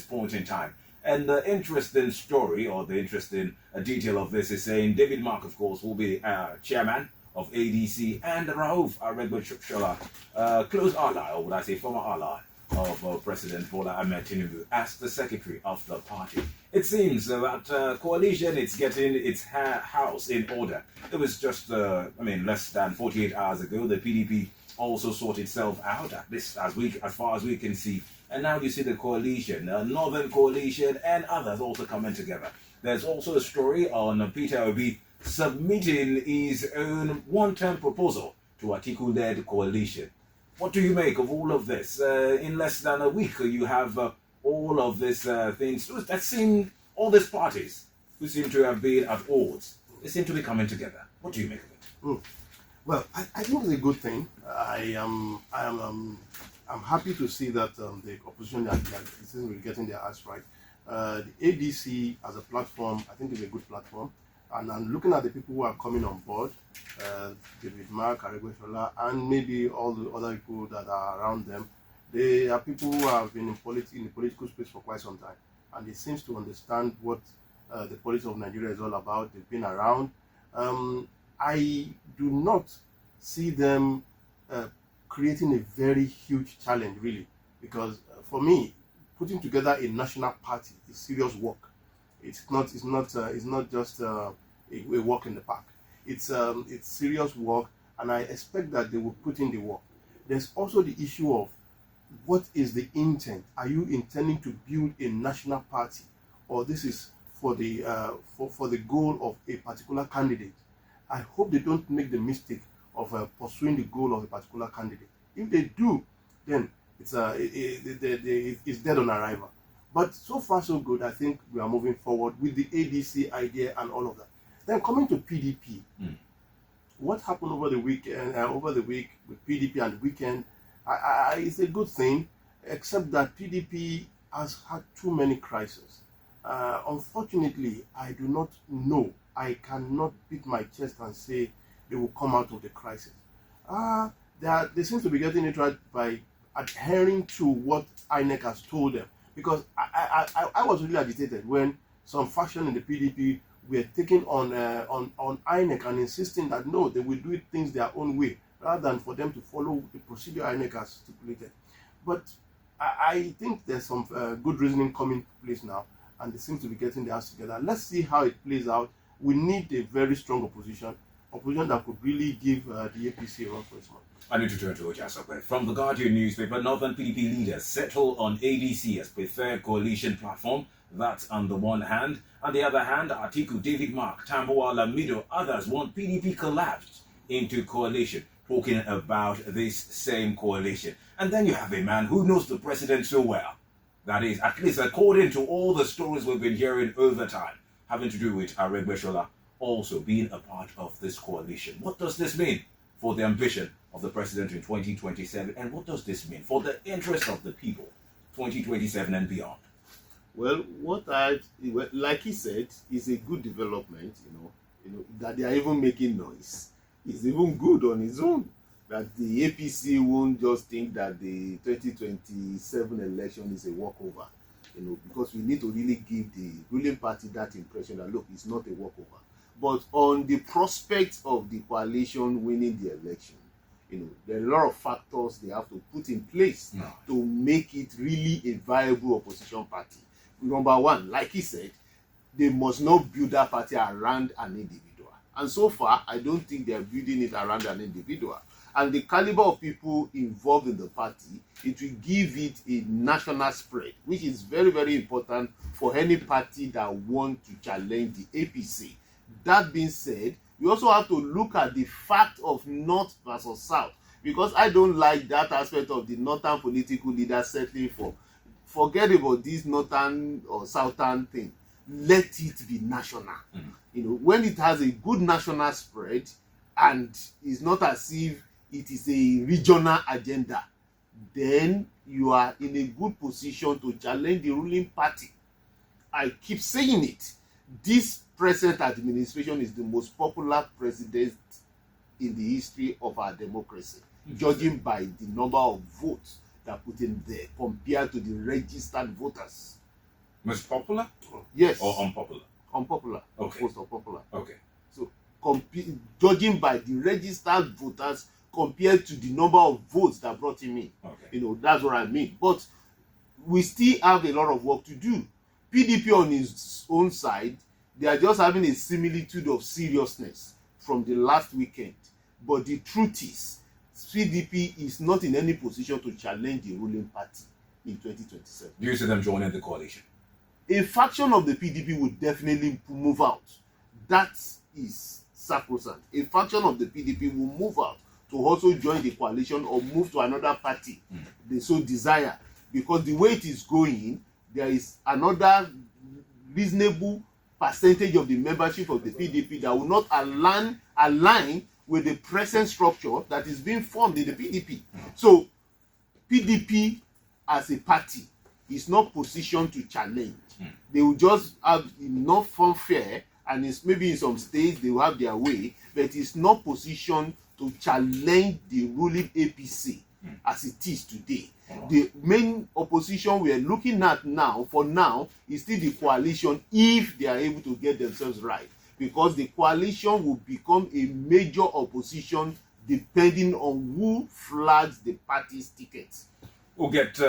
point in time. And the interesting story or the interesting detail of this is saying David Mark, of course, will be chairman of ADC, and Rauf Aregbesola, close ally, or would I say former ally, of President Bola Ahmed Tinubu as the secretary of the party. It seems that coalition is getting its house in order. It was just, less than 48 hours ago, the PDP also sorted itself out, at least as far as we can see. And now you see the coalition, Northern Coalition, and others also coming together. There's also a story on Peterobi submitting his own one-term proposal to Atiku-led coalition. What do you make of all of this? In less than a week, you have all of these things that seem, all these parties who seem to have been at odds, they seem to be coming together. What do you make of it? Well, I think it's a good thing. I'm happy to see that the opposition are getting their ass right. The ADC as a platform, I think, is a good platform. And I'm looking at the people who are coming on board, David Mark, Aregbesola, and maybe all the other people that are around them. They are people who have been in the political space for quite some time. And they seem to understand what the politics of Nigeria is all about. They've been around. I do not see them creating a very huge challenge, really, because for me, putting together a national party is serious work. It's not just a walk in the park. It's serious work, and I expect that they will put in the work. There's also the issue of what is the intent? Are you intending to build a national party, or this is for the for the goal of a particular candidate? I hope they don't make the mistake of pursuing the goal of a particular candidate. If they do, then it's dead on arrival. But so far so good. I think we are moving forward with the ADC idea and all of that. Then coming to PDP, what happened over the weekend? Over the week with PDP and the weekend, it's a good thing, except that PDP has had too many crises. Unfortunately, I do not know. I cannot beat my chest and say they will come out of the crisis. They seem to be getting it right by adhering to what INEC has told them. Because I was really agitated when some faction in the PDP were taking on INEC and insisting that no, they will do things their own way rather than for them to follow the procedure INEC has stipulated. But I think there's some good reasoning coming to place now, and they seem to be getting their house together. Let's see how it plays out. We need a very strong opposition that could really give the APC a run for its money. I need to turn to Ojasope. From the Guardian newspaper, Northern PDP leaders settle on ADC as preferred coalition platform. That's on the one hand. On the other hand, Atiku, David Mark, Tambuwal Lamido, others want PDP collapsed into coalition, talking about this same coalition. And then you have a man who knows the president so well. That is, at least according to all the stories we've been hearing over time, having to do with Aregbesola also being a part of this coalition. What does this mean for the ambition of the president in 2027, and what does this mean for the interest of the people 2027 and beyond? Well, like he said, is a good development, that they are even making noise. It's even good on its own that the APC won't just think that the 2027 election is a walkover, because we need to really give the ruling party that impression that, look, it's not a walkover. But on the prospect of the coalition winning the election, there are a lot of factors they have to put in place to make it really a viable opposition party. Number one, like he said, they must not build that party around an individual. And so far, I don't think they are building it around an individual. And the caliber of people involved in the party, it will give it a national spread, which is very, very important for any party that wants to challenge the APC. That being said, we also have to look at the fact of North versus South, because I don't like that aspect of the northern political leaders settling for. Forget about this northern or southern thing. Let it be national. When it has a good national spread and it's not as if it is a regional agenda, then you are in a good position to challenge the ruling party. I keep saying it. This present administration is the most popular president in the history of our democracy, judging by the number of votes that are put in there compared to the registered voters. Most popular Yes. or unpopular? Unpopular. Okay. Most unpopular. Okay. So, judging by the registered voters compared to the number of votes that brought him in. Okay. You know, that's what I mean. But we still have a lot of work to do. PDP on his own side, they are just having a similitude of seriousness from the last weekend. But the truth is, PDP is not in any position to challenge the ruling party in 2027. Do you see them joining the coalition? A faction of the PDP would definitely move out. That is sacrosanct. A faction of the PDP will move out to also join the coalition or move to another party they so desire. Because the way it is going, there is another reasonable percentage of the membership of the PDP that will not align with the present structure that is being formed in the PDP. So, PDP as a party is not positioned to challenge. They will just have enough fanfare, and it's maybe in some states they will have their way, but it's not positioned to challenge the ruling APC as it is today. The main opposition we are looking at now, for now, is still the coalition if they are able to get themselves right. Because the coalition will become a major opposition depending on who flags the party's tickets. We'll get